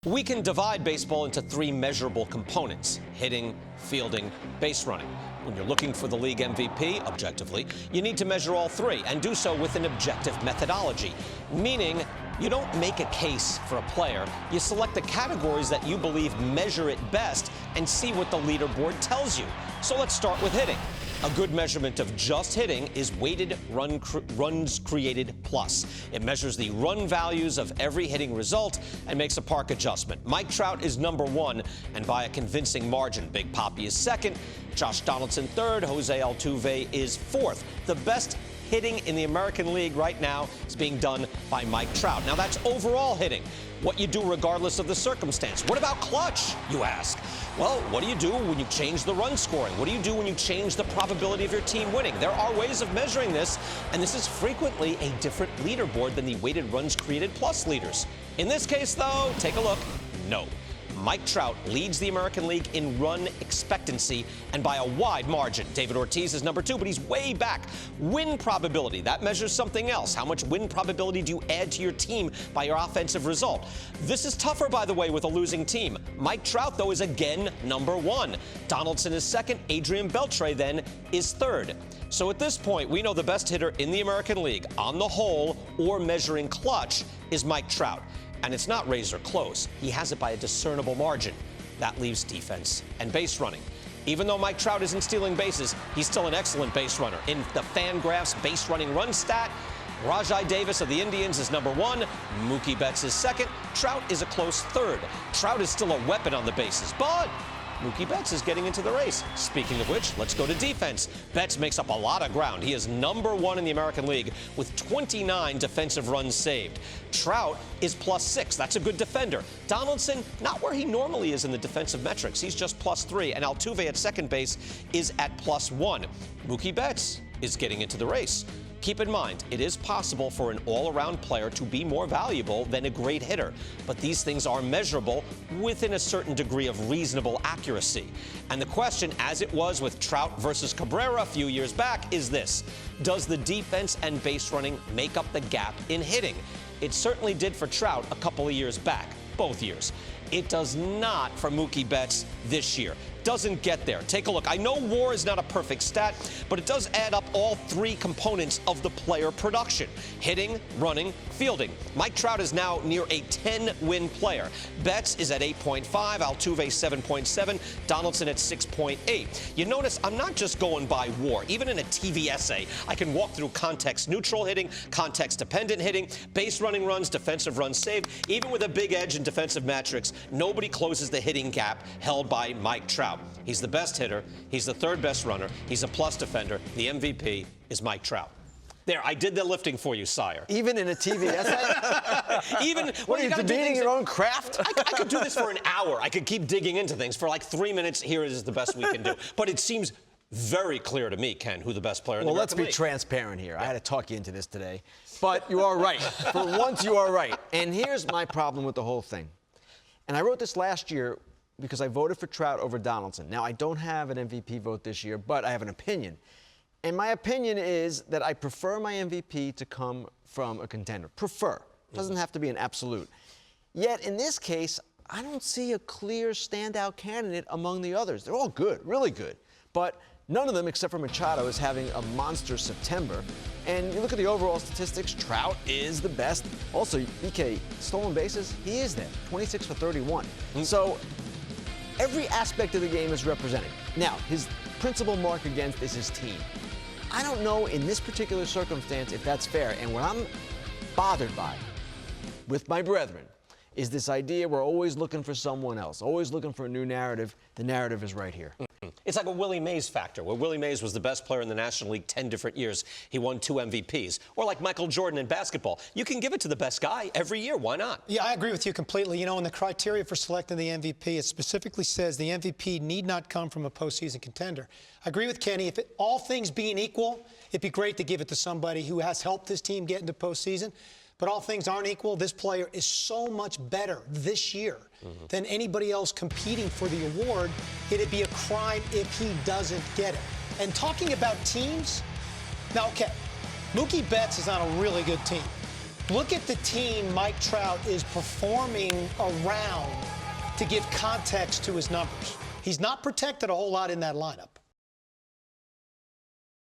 We can divide baseball into three measurable components: hitting, fielding, base running. When you're looking for the league MVP, objectively, you need to measure all three and do so with an objective methodology, meaning you don't make a case for a player. You select the categories that you believe measure it best and see what the leaderboard tells you. So let's start with hitting. A good measurement of just hitting is weighted runs created plus. It measures the run values of every hitting result and makes a park adjustment. Mike Trout is #1, and by a convincing margin. Big Papi is second, Josh Donaldson third, Jose Altuve is fourth. The best hitting in the American League right now is being done by Mike Trout. Now, that's overall hitting, what you do regardless of the circumstance. What about clutch, you ask? Well, what do you do when you change the run scoring? What do you do when you change the probability of your team winning? There are ways of measuring this, and this is frequently a different leaderboard than the weighted runs created plus leaders. In this case, though, take a look. No. Mike Trout leads the American League in run expectancy, and by a wide margin. David Ortiz is #2, but he's way back. Win probability, that measures something else. How much win probability do you add to your team by your offensive result? This is tougher, by the way, with a losing team. Mike Trout, though, is again #1. Donaldson is second. Adrian Beltre, then, is third. So at this point, we know the best hitter in the American League, on the whole, or measuring clutch, is Mike Trout. And it's not razor close. He has it by a discernible margin. That leaves defense and base running. Even though Mike Trout isn't stealing bases, he's still an excellent base runner. In the Fangraphs base running run stat, Rajai Davis of the Indians is #1. Mookie Betts is second. Trout is a close third. Trout is still a weapon on the bases, but Mookie Betts is getting into the race. Speaking of which, let's go to defense. Betts makes up a lot of ground. He is #1 in the American League with 29 defensive runs saved. Trout is +6. That's a good defender. Donaldson, not where he normally is in the defensive metrics. He's just +3. And Altuve at second base is at +1. Mookie Betts is getting into the race. Keep in mind, it is possible for an all-around player to be more valuable than a great hitter, but these things are measurable within a certain degree of reasonable accuracy. And the question, as it was with Trout versus Cabrera a few years back, is this: does the defense and base running make up the gap in hitting? It certainly did for Trout a couple of years back, both years. It does not for Mookie Betts this year. Doesn't get there. Take a look. I know WAR is not a perfect stat, but it does add up all three components of the player production: hitting, running, fielding. Mike Trout is now near a 10-win player. Betts is at 8.5, Altuve 7.7, Donaldson at 6.8. You notice I'm not just going by WAR. Even in a TV essay, I can walk through context-neutral hitting, context-dependent hitting, base running runs, defensive runs saved. Even with a big edge in defensive metrics, nobody closes the hitting gap held by Mike Trout. He's the best hitter. He's the third best runner. He's a plus defender. The MVP is Mike Trout. There, I did the lifting for you, sire. Even in a TV essay? Even what, are you debating your own craft? I could do this for an hour. I could keep digging into things for like 3 minutes. Here is the best we can do. But it seems very clear to me, Ken, who the best player in the American League. Let's be transparent here. I had to talk you into this today. But you are right. For once, you are right. And here's my problem with the whole thing. And I wrote this last year because I voted for Trout over Donaldson. Now, I don't have an MVP vote this year, but I have an opinion. And my opinion is that I prefer my MVP to come from a contender. Prefer. Doesn't have to be an absolute. Yet, in this case, I don't see a clear standout candidate among the others. They're all good, really good. But none of them, except for Machado, is having a monster September. And you look at the overall statistics, Trout is the best. Also, BK, stolen bases, he is there, 26 for 31. So every aspect of the game is represented. Now, his principal mark against is his team. I don't know in this particular circumstance if that's fair. And what I'm bothered by with my brethren is this idea we're always looking for someone else, always looking for a new narrative. The narrative is right here. It's like a Willie Mays factor, where Willie Mays was the best player in the National League 10 different years. He won 2 MVPs. Or like Michael Jordan in basketball. You can give it to the best guy every year. Why not? Yeah, I agree with you completely. You know, in the criteria for selecting the MVP, it specifically says the MVP need not come from a postseason contender. I agree with Kenny. If all things being equal, it'd be great to give it to somebody who has helped his team get into postseason. But all things aren't equal. This player is so much better this year than anybody else competing for the award. It'd be a crime if he doesn't get it. And talking about teams, now, okay, Mookie Betts is on a really good team. Look at the team Mike Trout is performing around to give context to his numbers. He's not protected a whole lot in that lineup.